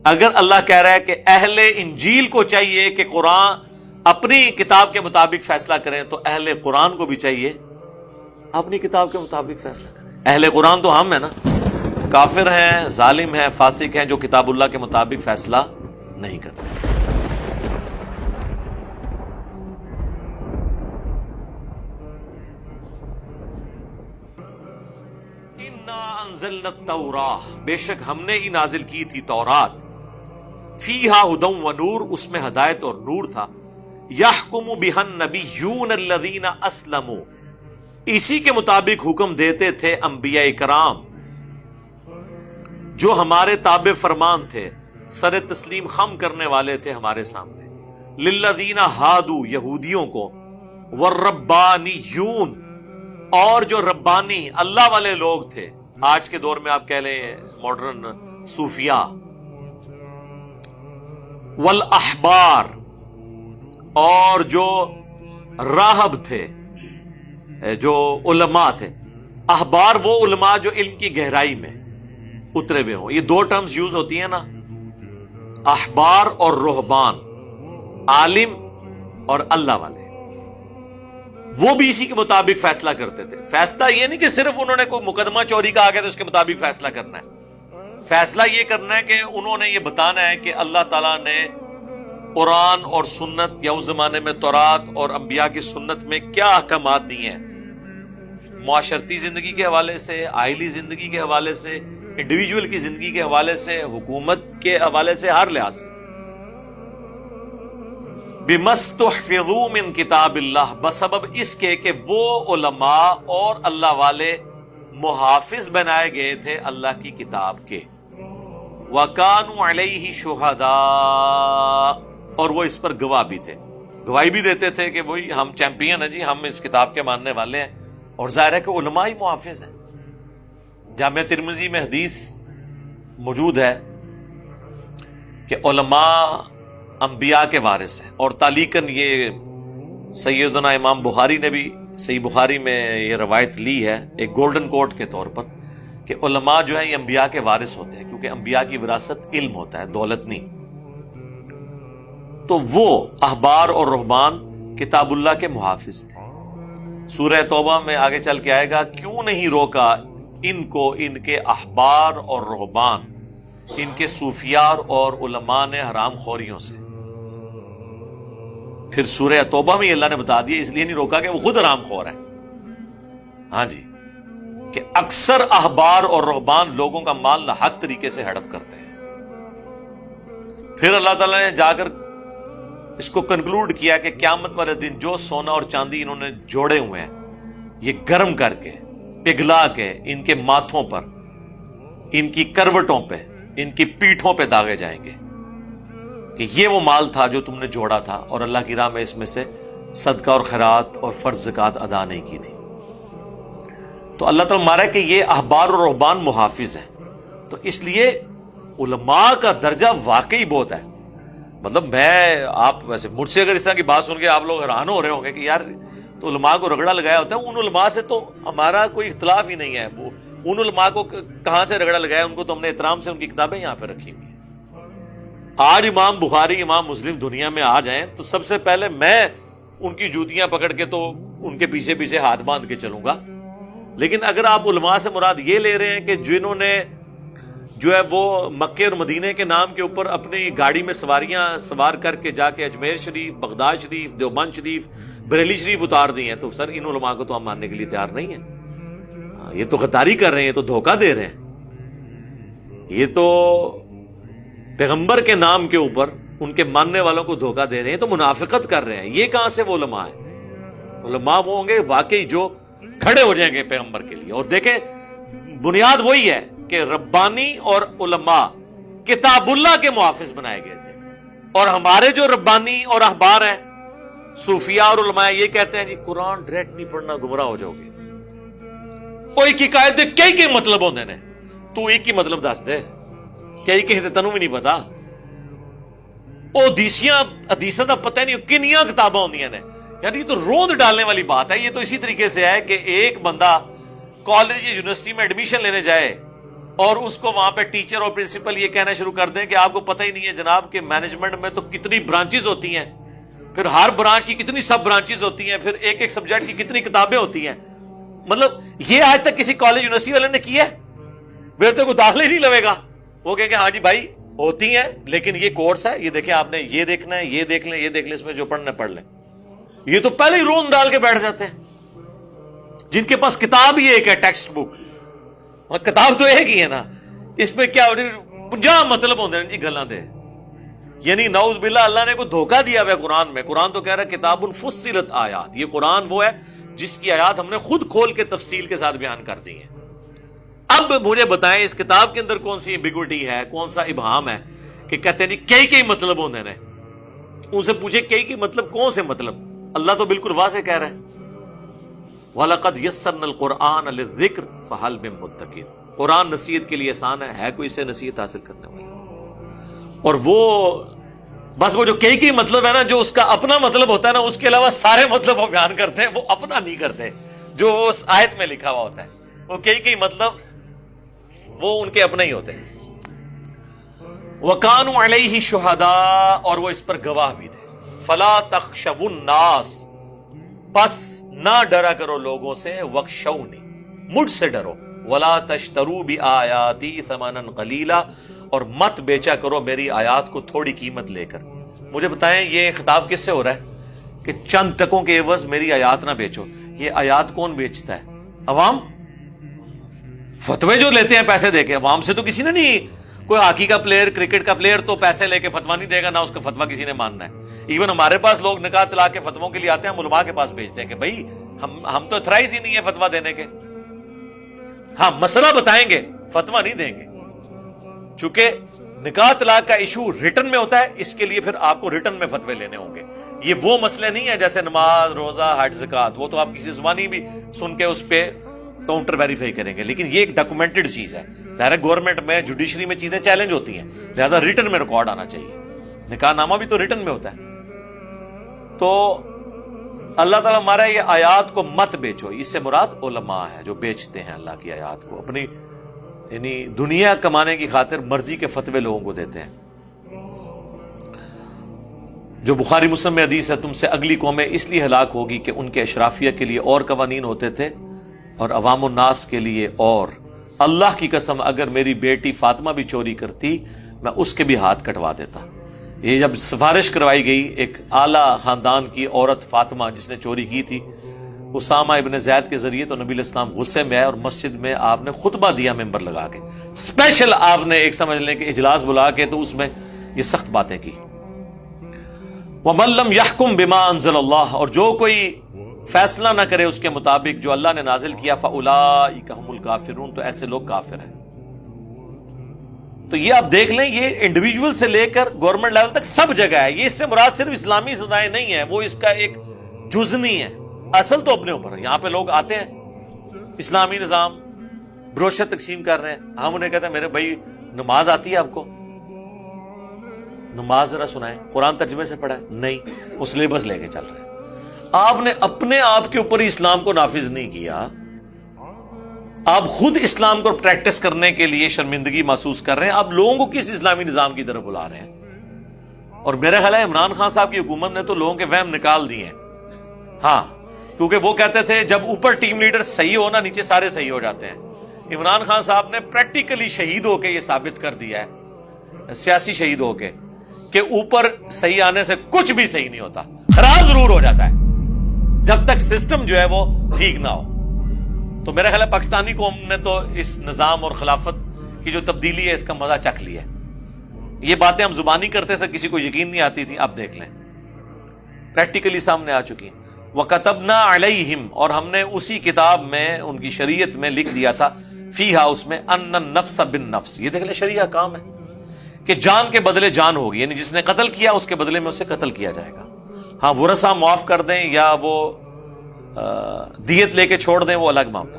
اگر اللہ کہہ رہا ہے کہ اہل انجیل کو چاہیے کہ قرآن اپنی کتاب کے مطابق فیصلہ کریں، تو اہل قرآن کو بھی چاہیے اپنی کتاب کے مطابق فیصلہ کریں۔ اہل قرآن تو ہم ہیں نا، کافر ہیں، ظالم ہیں، فاسق ہیں، جو کتاب اللہ کے مطابق فیصلہ نہیں کرتے۔ اِنَّا أَنزَلْنَا التَّوْرَاةَ، بے شک ہم نے ہی نازل کی تھی تورات، فیہا ھدی ونور، اس میں ہدایت اور نور تھا، یحکم بہا النبیون الذین اسلموا، اسی کے مطابق حکم دیتے تھے انبیاء کرام جو ہمارے تابع فرمان تھے، سر تسلیم خم کرنے والے تھے ہمارے سامنے، للذین ہادوا، یہودیوں کو، والربانیون، اور جو ربانی اللہ والے لوگ تھے، آج کے دور میں آپ کہہ لیں ماڈرن صوفیاء، والاحبار، اور جو راہب تھے، جو علماء تھے۔ احبار وہ علماء جو علم کی گہرائی میں اترے ہوئے ہوں۔ یہ دو ٹرمز یوز ہوتی ہیں نا، احبار اور رہبان، عالم اور اللہ والے، وہ بھی اسی کے مطابق فیصلہ کرتے تھے۔ فیصلہ یہ نہیں کہ صرف انہوں نے کوئی مقدمہ چوری کا آگے تو اس کے مطابق فیصلہ کرنا ہے، فیصلہ یہ کرنا ہے کہ انہوں نے یہ بتانا ہے کہ اللہ تعالیٰ نے قرآن اور سنت، یا اس زمانے میں تورات اور انبیاء کی سنت میں کیا احکامات دیے ہیں، معاشرتی زندگی کے حوالے سے، آئلی زندگی کے حوالے سے، انڈیویجول کی زندگی کے حوالے سے، حکومت کے حوالے سے، ہر لحاظ سے۔ بِمَسْتُحْفِظُوا مِن کتاب اللہ، بسبب اس کے کہ وہ علماء اور اللہ والے محافظ بنائے گئے تھے اللہ کی کتاب کے، وَكَانُوا عَلَيْهِ شُهَدَاءَ، اور وہ اس پر گواہ بھی تھے، گواہی بھی دیتے تھے کہ وہی ہم چیمپئن ہیں جی، ہم اس کتاب کے ماننے والے ہیں۔ اور ظاہر ہے کہ علماء ہی محافظ ہیں۔ جامعہ ترمذی میں حدیث موجود ہے کہ علماء انبیاء کے وارث ہیں، اور تعلیقاً یہ سیدنا امام بخاری نے بھی صحیح بخاری میں یہ روایت لی ہے ایک گولڈن کوٹ کے طور پر، کہ علماء جو ہیں یہ انبیاء کے وارث ہوتے ہیں، کیونکہ انبیاء کی وراثت علم ہوتا ہے، دولت نہیں۔ تو وہ احبار اور رہبان کتاب اللہ کے محافظ تھے۔ سورہ توبہ میں آگے چل کے آئے گا، کیوں نہیں روکا ان کو ان کے احبار اور رہبان، ان کے صوفیاء اور علماء نے حرام خوریوں سے۔ پھر سورہ توبہ میں اللہ نے بتا دیا، اس لیے نہیں روکا کہ وہ خود حرام خور ہیں، ہاں جی، کہ اکثر احبار اور رہبان لوگوں کا مال ناحق طریقے سے ہڑپ کرتے ہیں۔ پھر اللہ تعالیٰ نے جا کر اس کو کنکلوڈ کیا کہ قیامت والے دن جو سونا اور چاندی انہوں نے جوڑے ہوئے ہیں، یہ گرم کر کے، پگھلا کے، ان کے ماتھوں پر، ان کی کروٹوں پہ، ان کی پیٹھوں پہ داغے جائیں گے کہ یہ وہ مال تھا جو تم نے جوڑا تھا، اور اللہ کی راہ میں اس میں سے صدقہ اور خیرات اور فرض زکوٰۃ ادا نہیں کی تھی۔ تو اللہ تعالیٰ مارا کہ یہ احبار اور رہبان محافظ ہیں۔ تو اس لیے علماء کا درجہ واقعی بہت ہے۔ مطلب آپ ویسے مجھ سے اگر اس طرح کی بات سن کے آپ لوگ حیران ہو رہے ہوں گے کہ یار تو علماء کو رگڑا لگایا ہوتا ہے، ان علماء سے تو ہمارا کوئی اختلاف ہی نہیں ہے، وہ ان علماء کو کہاں سے رگڑا لگایا، ان کو تو ہم نے احترام سے ان کی کتابیں یہاں پہ رکھی ہوئی ہیں۔ آج امام بخاری، امام مسلم دنیا میں آ جائیں تو سب سے پہلے میں ان کی جوتیاں پکڑ کے تو ان کے پیچھے پیچھے ہاتھ باندھ کے چلوں گا۔ لیکن اگر آپ علماء سے مراد یہ لے رہے ہیں کہ جنہوں نے جو ہے وہ مکے اور مدینے کے نام کے اوپر اپنی گاڑی میں سواریاں سوار کر کے جا کے اجمیر شریف، بغداد شریف، دیوبند شریف، بریلی شریف اتار دی ہیں، تو سر ان علماء کو تو ہم ماننے کے لیے تیار نہیں ہیں۔ یہ تو غداری کر رہے ہیں، یہ تو دھوکہ دے رہے ہیں، یہ تو پیغمبر کے نام کے اوپر ان کے ماننے والوں کو دھوکہ دے رہے ہیں، تو منافقت کر رہے ہیں۔ یہ کہاں سے وہ علماء ہیں؟ علماء وہ ہوں گے واقعی جو کھڑے ہو جائیں گے پیغمبر کے لیے۔ اور دیکھیں بنیاد وہی ہے کہ ربانی اور علماء کتاب اللہ کے محافظ بنائے گئے تھے، اور ہمارے جو ربانی اور احبار ہیں، صوفیاء اور علماء، یہ کہتے ہیں جی قرآن ڈائریکٹ نہیں پڑھنا، گمراہ ہو جاؤ گے۔ کوئی کی قاعدے کئی مطلب ہوتے ہیں، تو ایک ہی مطلب دس دے، کئی کہ تینوں بھی نہیں پتا، وہ حدیثاں دا پتہ نہیں کنیاں کتاباں ہوندیاں نے۔ یعنی یہ تو روند ڈالنے والی بات ہے۔ یہ تو اسی طریقے سے ہے کہ ایک بندہ کالج یا یونیورسٹی میں ایڈمیشن لینے جائے اور اس کو وہاں پہ ٹیچر اور پرنسپل یہ کہنا شروع کر دیں کہ آپ کو پتہ ہی نہیں ہے جناب کہ مینجمنٹ میں تو کتنی برانچز ہوتی ہیں، پھر ہر برانچ کی کتنی سب برانچز ہوتی ہیں، پھر ایک ایک سبجیکٹ کی کتنی کتابیں ہوتی ہیں. مطلب یہ آج تک کسی کالج یونیورسٹی والے نے کیا ہے؟ پھر تو کوئی داخلہ ہی نہیں لگے گا. وہ کہیں گے ہاں جی بھائی ہوتی ہیں لیکن یہ کورس ہے، یہ دیکھیں آپ نے یہ دیکھنا ہے، یہ دیکھ لیں، یہ دیکھ لیں، اس میں جو پڑھنا ہے پڑھ لیں. یہ تو پہلے ہی رون ڈال کے بیٹھ جاتے ہیں جن کے پاس کتاب ہی ایک ہے، ٹیکسٹ بک. اور کتاب تو ایک ہی ہے نا، اس میں کیا 50 مطلب ہوتے ہیں جی گلاں دے. یعنی نعوذ باللہ اللہ نے کوئی دھوکہ دیا ہوا ہے قرآن میں. قرآن تو کہہ رہا ہے کتاب فصلت آیات، یہ قرآن وہ ہے جس کی آیات ہم نے خود کھول کے تفصیل کے ساتھ بیان کر دی ہیں. اب مجھے بتائیں اس کتاب کے اندر کون سی ایمبیگوٹی ہے، کون سا ابہام ہے کہ کہتے ہیں جی کئی مطلب ہوتے ہیں. ان سے پوچھے کئی مطلب کون سے مطلب؟ اللہ تو بالکل واضح کہہ رہا ہے وَلَقَدْ يَسَّرْنَا الْقُرْآنَ لِلذِّكْرِ فَهَلْ مِن مُدَّكِرٍ. قرآن نصیحت کے لیے آسان ہے کوئی سے نصیحت حاصل کرنے والا؟ اور وہ بس وہ جو کئی مطلب ہے نا، جو اس کا اپنا مطلب ہوتا ہے نا، اس کے علاوہ سارے مطلب وہ بیان کرتے ہیں، وہ اپنا نہیں کرتے جو اس آیت میں لکھا ہوا ہوتا ہے. وہ کئی مطلب وہ ان کے اپنے ہی ہوتے ہیں. وَكَانُوا عَلَيْهِ شُهَدَاءَ، اور وہ اس پر گواہ بھی تھے. فَلَا تَخْشَوُا النَّاسَ، پس نہ ڈرا کرو لوگوں سے، وَخْشَوْنِی، مجھ سے ڈرو. وَلَا تَشْتَرُوا بِآیَاتِی ثَمَنًا قَلِیلًا، اور مت بیچا کرو میری آیات کو تھوڑی قیمت لے کر. مجھے بتائیں یہ خطاب کس سے ہو رہا ہے کہ چند ٹکوں کے عوض میری آیات نہ بیچو؟ یہ آیات کون بیچتا ہے؟ عوام. فتوے جو لیتے ہیں پیسے دے کے، عوام سے تو کسی نے نہیں. کوئی ہاکی کا پلیئر، کرکٹ کا پلیئر تو پیسے لے کے فتوا نہیں دے گا، نہ اس کا فتوا کسی نے ماننا ہے. ایون ہمارے پاس لوگ نکاح طلاق کے فتووں کے لیے آتے ہیں، ہم علماء کے پاس بھیجتے ہیں کہ بھائی ہم تو اتھرائز ہی نہیں ہے فتوا دینے کے. ہاں مسئلہ بتائیں گے، فتوا نہیں دیں گے. چونکہ نکاح طلاق کا ایشو ریٹن میں ہوتا ہے، اس کے لیے پھر آپ کو ریٹن میں فتوے لینے ہوں گے. یہ وہ مسئلے نہیں ہے جیسے نماز، روزہ، حج، زکات، وہ تو آپ کسی زبانی بھی سن کے اس پہ کاؤنٹر ویریفائی کریں گے. لیکن یہ ایک ڈاکومنٹڈ چیز ہے. ظاہر ہے گورنمنٹ میں، جوڈیشری میں چیزیں چیلنج ہوتی ہیں، لہذا ریٹن میں ریکارڈ آنا چاہیے. نکاح نامہ بھی تو ریٹن میں ہوتا ہے. تو اللہ تعالیٰ ہمارا یہ آیات کو مت بیچو، اس سے مراد علماء ہے جو بیچتے ہیں اللہ کی آیات کو، اپنی یعنی دنیا کمانے کی خاطر مرضی کے فتوے لوگوں کو دیتے ہیں. جو بخاری مسلم میں حدیث ہے، تم سے اگلی قومیں اس لیے ہلاک ہوگی کہ ان کے اشرافیہ کے لیے اور قوانین ہوتے تھے اور عوام الناس کے لیے اور. اللہ کی قسم اگر میری بیٹی فاطمہ بھی چوری کرتی میں اس کے بھی ہاتھ کٹوا دیتا. یہ جب سفارش کروائی گئی ایک اعلیٰ خاندان کی عورت فاطمہ جس نے چوری کی تھی اسامہ ابن زید کے ذریعے، تو نبی علیہ السلام غصے میں آئے اور مسجد میں آپ نے خطبہ دیا ممبر لگا کے. اسپیشل آپ نے ایک سمجھ لیں کہ اجلاس بلا کے تو اس میں یہ سخت باتیں کی. وَمَن لَّمْ يَحْكُم بِمَا أَنزَلَ اللَّهُ، اور جو کوئی فیصلہ نہ کرے اس کے مطابق جو اللہ نے نازل کیا، فَأُولَٰئِكَ هُمُ الْكَافِرُونَ، تو ایسے لوگ کافر ہیں. تو یہ آپ دیکھ لیں، یہ انڈیویجول سے لے کر گورنمنٹ لیول تک سب جگہ ہے. یہ اس سے مراد صرف اسلامی سزائیں نہیں ہیں، وہ اس کا ایک جز نہیں ہے. اصل تو اپنے اوپر ہے. یہاں پہ لوگ آتے ہیں اسلامی نظام بروشر تقسیم کر رہے ہیں، ہم انہیں کہتے ہیں میرے بھائی نماز آتی ہے آپ کو؟ نماز ذرا سنائیں، قرآن ترجمے سے پڑھا ہے؟ نہیں، وہ سلیبس لے کے چل رہے ہیں. آپ نے اپنے آپ کے اوپر ہی اسلام کو نافذ نہیں کیا، آپ خود اسلام کو پریکٹس کرنے کے لیے شرمندگی محسوس کر رہے ہیں. آپ لوگوں کو کس اسلامی نظام کی طرف بلا رہے ہیں؟ اور میرا خیال ہے عمران خان صاحب کی حکومت نے تو لوگوں کے وہم نکال دیے ہیں. ہاں، کیونکہ وہ کہتے تھے جب اوپر ٹیم لیڈر صحیح ہو نا، نیچے سارے صحیح ہو جاتے ہیں. عمران خان صاحب نے پریکٹیکلی شہید ہو کے یہ ثابت کر دیا ہے، سیاسی شہید ہو کے، کہ اوپر صحیح آنے سے کچھ بھی صحیح نہیں ہوتا، خراب ضرور ہو جاتا ہے جب تک سسٹم جو ہے وہ ٹھیک نہ ہو. تو میرا خیال ہے پاکستانی قوم نے تو اس نظام اور خلافت کی جو تبدیلی ہے اس کا مزہ چکھ لیا. یہ باتیں ہم زبانی کرتے تھے، کسی کو یقین نہیں آتی تھی، اب دیکھ لیں پریکٹیکلی سامنے آ چکی ہیں. وَكَتَبْنَا عَلَيْهِمْ، اور ہم نے اسی کتاب میں ان کی شریعت میں لکھ دیا تھا، فِيهَا، اس میں، أَنَّ النَّفْسَ بِالنَّفْسِ، یہ دیکھ لیں شریعہ کام ہے کہ جان کے بدلے جان ہوگی، یعنی جس نے قتل کیا اس کے بدلے میں اسے قتل کیا جائے گا. ہاں ورثہ معاف کر دیں یا وہ دیت لے کے چھوڑ دیں، وہ الگ معاملہ.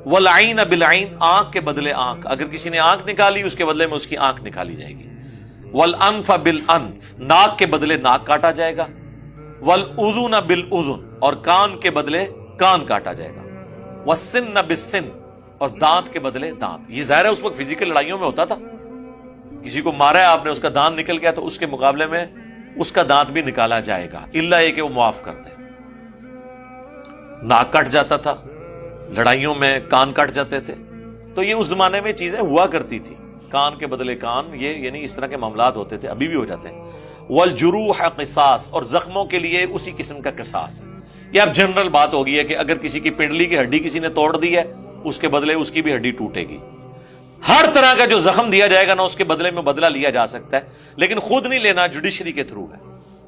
وَالْعَيْنَ بِالْعَيْنِ، آنکھ کے بدلے آنکھ، اگر کسی نے آنکھ نکالی اس کے بدلے میں اس کی آنکھ نکالی جائے گی. وَالْأَنْفَ بِالْأَنْفِ، ناک کے بدلے ناک کاٹا جائے گا. وَالْأُذُنَ بِالْأُذُنِ، اور کان کے بدلے کان کاٹا جائے گا. وَالسِّنَّ بِالسِّنِّ، اور دانت کے بدلے دانت. یہ ظاہر ہے اس وقت فزیکل لڑائیوں میں ہوتا تھا, کسی کو مارا ہے آپ نے, اس کا دانت نکل گیا تو اس کے مقابلے میں اس کا دانت بھی نکالا جائے گا, الا یہ کہ وہ معاف کر دے. ناک کٹ جاتا تھا, لڑائیوں میں کان کٹ جاتے تھے, تو یہ اس زمانے میں چیزیں ہوا کرتی تھی, کان کے بدلے کان, یہ یعنی اس طرح کے معاملات ہوتے تھے, ابھی بھی ہو جاتے ہیں. والجروح قصاص, اور زخموں کے لیے اسی قسم کا قصاص ہے. یہ اب جنرل بات ہوگی ہے کہ اگر کسی کی پنڈلی کی ہڈی کسی نے توڑ دی ہے, اس کے بدلے اس کی بھی ہڈی ٹوٹے گی. ہر طرح کا جو زخم دیا جائے گا نا, اس کے بدلے میں بدلہ لیا جا سکتا ہے, لیکن خود نہیں لینا, جوڈیشری کے تھرو ہے,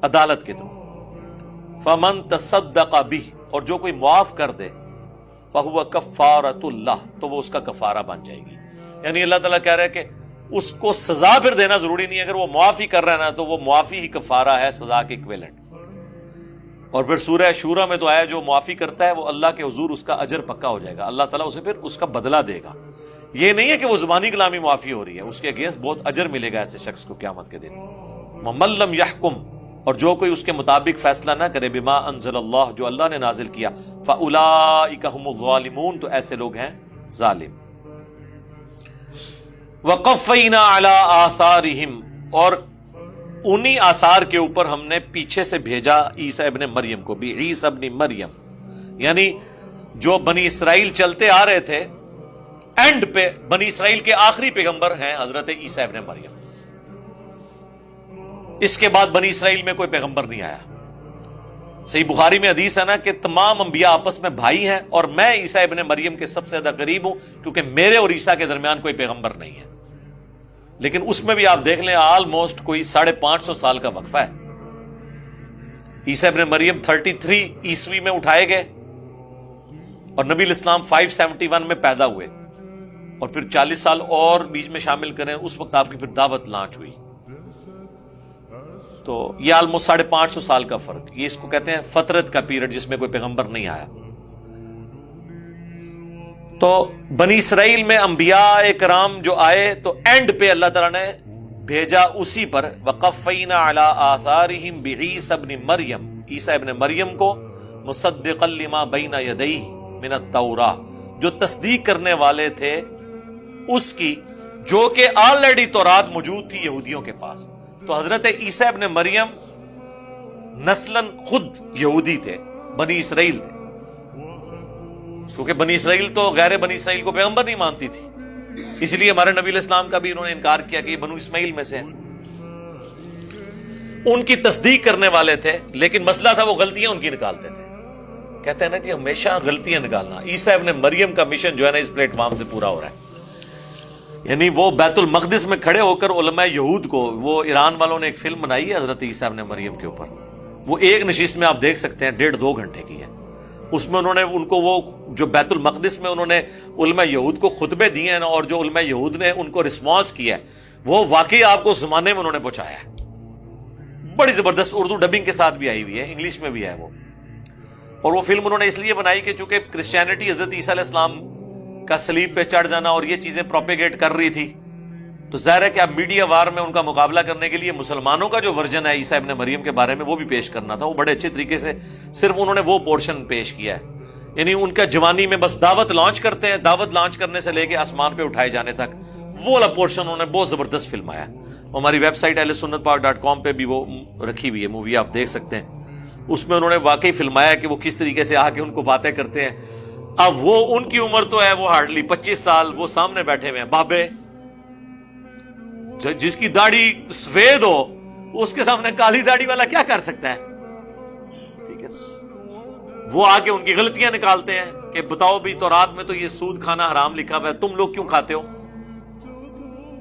عدالت کے تھرو. فمن تصدق به, اور جو کوئی معاف کر دے, فہو کفارۃ اللہ, تو وہ اس کا کفارہ بن جائے گی. یعنی اللہ تعالیٰ کہہ رہا ہے کہ اس کو سزا پھر دینا ضروری نہیں ہے, اگر وہ معافی کر رہا ہے نا تو وہ معافی ہی کفارہ ہے, سزا کے ایکویلنٹ. اور پھر سورہ شورا میں تو آیا جو معافی کرتا ہے وہ اللہ کے حضور اس کا اجر پکا ہو جائے گا, اللہ تعالیٰ اسے پھر اس کا بدلہ دے گا. یہ نہیں ہے کہ وہ زبانی کلامی معافی ہو رہی ہے, اس کے اگینسٹ بہت اجر ملے گا ایسے شخص کو قیامت کے دن. وَمَن لَّمْ يَحْكُمْ, اور جو کوئی اس کے مطابق فیصلہ نہ کرے, بما انزل اللہ, جو اللہ نے نازل کیا, فَأُولَٰئِكَ هُمُ الظَّالِمُونَ, تو ایسے لوگ ہیں ظالم. وَقَفَّيْنَا عَلَىٰ آثَارِهِمْ, اور انہی آثار کے اوپر ہم نے پیچھے سے بھیجا عیسیٰ ابن مریم کو بھی. عیسیٰ ابن مریم یعنی جو بنی اسرائیل چلتے آ رہے تھے, اینڈ پہ بنی اسرائیل کے آخری پیغمبر ہیں حضرت عیسیٰ ابن مریم. اس کے بعد بنی اسرائیل میں کوئی پیغمبر نہیں آیا. صحیح بخاری میں حدیث ہے نا کہ تمام انبیاء آپس میں بھائی ہیں, اور میں عیسیٰ ابن مریم کے سب سے زیادہ قریب ہوں, کیونکہ میرے اور عیسیٰ کے درمیان کوئی پیغمبر نہیں ہے. لیکن اس میں بھی آپ دیکھ لیں آلموسٹ کوئی 550 سال کا وقفہ ہے. عیسیٰ ابن مریم 33 عیسوی میں اٹھائے گئے, اور نبی الاسلام 571 میں پیدا ہوئے, اور پھر 40 سال اور بیچ میں شامل کریں, اس وقت آپ کی پھر دعوت لانچ ہوئی. تو یہ آلموسٹ 550 سال کا فرق, یہ اس کو کہتے ہیں فترت کا پیریڈ جس میں کوئی پیغمبر نہیں آیا. تو بنی اسرائیل میں انبیاء کرام جو آئے تو اینڈ پہ اللہ تعالیٰ نے بھیجا اسی پر. وَقَفَّيْنَا عَلَىٰ آثَارِهِمْ بِعِيسَى ابْنِ مریم, عیسیٰ ابن مریم کو, مُصَدِّقًا لِمَا بَيْنَ يَدَيْهِ مِنَ التَّوْرَاةِ, جو تصدیق کرنے والے تھے اس کی جو کہ آلریڈی تورات موجود تھی یہودیوں کے پاس. تو حضرت عیسیٰ ابن مریم نسلاً خود یہودی تھے, بنی اسرائیل تھے, کیونکہ بنی اسرائیل تو غیر بنی اسرائیل کو پیغمبر نہیں مانتی تھی, اس لیے ہمارے نبی علیہ السلام کا بھی انہوں نے انکار کیا کہ یہ بنو اسماعیل میں سے ہیں. ان کی تصدیق کرنے والے تھے, لیکن مسئلہ تھا وہ غلطیاں ان کی نکالتے تھے. کہتے ہیں نا جی ہمیشہ غلطیاں نکالنا. عیسیٰ ابن مریم کا مشن جو ہے نا اس پلیٹ فارم سے پورا ہو رہا ہے. یعنی وہ بیت المقدس میں کھڑے ہو کر علماء یہود کو, وہ ایران والوں نے ایک فلم بنائی ہے حضرت عیسیٰ ابن مریم کے اوپر, وہ ایک نشست میں آپ دیکھ سکتے ہیں 1.5-2 گھنٹے کی ہے. اس میں انہوں نے ان کو وہ جو بیت المقدس میں انہوں نے علماء یہود کو خطبے دیے ہیں نا, اور جو علماء یہود نے ان کو رسپانس کیا ہے, وہ واقعی آپ کو اس زمانے میں انہوں نے پہنچایا ہے. بڑی زبردست اردو ڈبنگ کے ساتھ بھی آئی ہوئی ہے, انگلش میں بھی ہے وہ. اور وہ فلم انہوں نے اس لیے بنائی کہ چونکہ کرسچینٹی حضرت عیسیٰ علیہ السلام کا صلیب پہ چڑھ جانا اور یہ چیزیں پروپیگیٹ کر رہی تھی, تو ظاہر ہے کہ اب میڈیا وار میں ان کا مقابلہ کرنے کے لیے مسلمانوں کا جو ورژن ہے عیسیٰ ابن مریم کے بارے میں وہ بھی پیش کرنا تھا. وہ بڑے اچھے طریقے سے صرف انہوں نے وہ پورشن پیش کیا ہے. یعنی ان کا جوانی میں بس دعوت لانچ کرتے ہیں, دعوت لانچ کرنے سے لے کے آسمان پہ اٹھائے جانے تک, وہ والا پورشن انہوں نے بہت زبردست فلم آیا. ہماری ویب سائٹ ahlsunnatpar.com پہ بھی وہ رکھی ہوئی ہے مووی, آپ دیکھ سکتے ہیں. اس میں انہوں نے واقعی فلمایا کہ وہ کس طریقے سے آ کے ان کو باتیں کرتے ہیں. اب وہ ان کی عمر تو ہے وہ ہارڈلی 25 سال, وہ سامنے بیٹھے ہوئے ہیں بابے, جس کی داڑھی سفید ہو اس کے سامنے کالی داڑھی والا کیا کر سکتا ہے. ٹھیک ہے, وہ آ کے ان کی غلطیاں نکالتے ہیں کہ بتاؤ بھی تورات میں تو یہ سود کھانا حرام لکھا ہوا ہے, تم لوگ کیوں کھاتے ہو.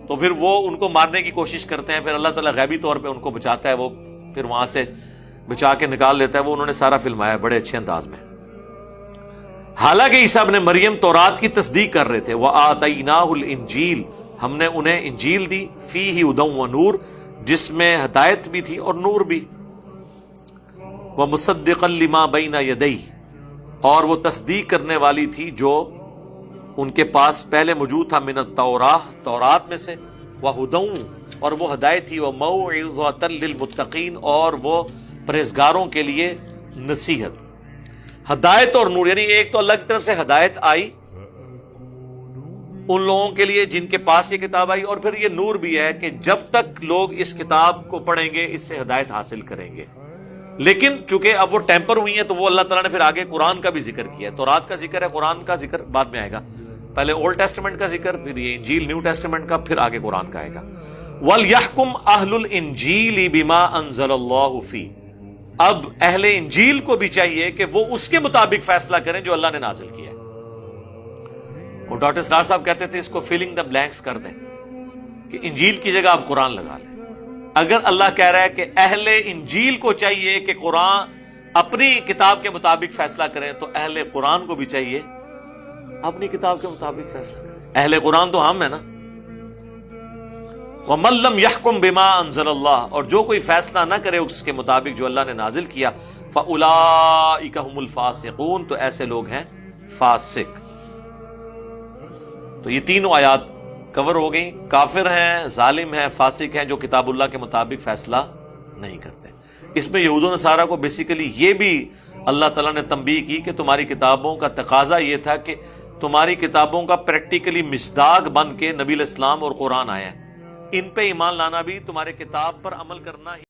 تو پھر وہ ان کو مارنے کی کوشش کرتے ہیں, پھر اللہ تعالیٰ غیبی طور پہ ان کو بچاتا ہے, وہ پھر وہاں سے بچا کے نکال لیتا ہے. وہ انہوں نے سارا فلمایا بڑے اچھے انداز میں. حالانکہ عیسیٰ ابن مریم تورات کی تصدیق کر رہے تھے. وَآتَيْنَاهُ الْإِنْجِيلَ, ہم نے انہیں انجیل دی, فِيهِ هُدًى وَنُورٌ, جس میں ہدایت بھی تھی اور نور بھی. وَمُصَدِّقًا لِمَا بَيْنَ يَدَيْهِ, اور وہ تصدیق کرنے والی تھی جو ان کے پاس پہلے موجود تھا, من التوراۃ, تورات میں سے, وَهُدًى, اور وہ ہدایت تھی, وَمَوْعِظَةً لِلْمُتَّقِينَ, اور وہ پرہیزگاروں کے لیے نصیحت. ہدایت اور نور, یعنی ایک تو اللہ کی طرف سے ہدایت آئی, ان لوگوں کے لیے جن کے پاس یہ کتاب آئی، اور پھر یہ نور بھی ہے کہ جب تک لوگ اس کتاب کو پڑھیں گے اس سے ہدایت حاصل کریں گے۔ لیکن چونکہ اب وہ ٹیمپر ہوئی ہیں تو وہ اللہ تعالیٰ نے پھر آگے قرآن کا بھی ذکر کیا ہے۔ تورات کا ذکر ہے، قرآن کا ذکر بعد میں آئے گا، پہلے اولڈ ٹیسٹمنٹ کا ذکر، پھر یہ انجیل نیو ٹیسٹمنٹ کا، پھر آگے قرآن کا آئے گا۔ وَلْيَحْكُمْ أَهْلُ الْإِنْجِيلِ بِمَا أَنزَلَ اللَّهُ فِيهِ، اب اہل انجیل کو بھی چاہیے کہ وہ اس کے مطابق فیصلہ کریں جو اللہ نے نازل کیا ہے۔ اور ڈاکٹر اسرار صاحب کہتے تھے اس کو فلنگ دا بلینکس کر دیں کہ انجیل کی جگہ آپ قرآن لگا لیں۔ اگر اللہ کہہ رہا ہے کہ اہل انجیل کو چاہیے کہ قرآن اپنی کتاب کے مطابق فیصلہ کریں، تو اہل قرآن کو بھی چاہیے اپنی کتاب کے مطابق فیصلہ کریں۔ اہل قرآن تو ہم ہیں نا۔ وَمَن لَّمْ يَحْكُم بِمَا أَنزَلَ اللَّهُ، اور جو کوئی فیصلہ نہ کرے اس کے مطابق جو اللہ نے نازل کیا، فَأُولَٰئِكَ هُمُ الْفَاسِقُونَ، تو ایسے لوگ ہیں فاسق۔ تو یہ تینوں آیات کور ہو گئی۔ کافر ہیں، ظالم ہیں، فاسق ہیں جو کتاب اللہ کے مطابق فیصلہ نہیں کرتے۔ اس میں یہود و نصارہ کو بیسیکلی یہ بھی اللہ تعالیٰ نے تنبیہ کی کہ تمہاری کتابوں کا تقاضا یہ تھا کہ تمہاری کتابوں کا پریکٹیکلی مصداق بن کے نبی علیہ السلام اور قرآن آیا ہے، ان پہ ایمان لانا بھی تمہارے کتاب پر عمل کرنا ہی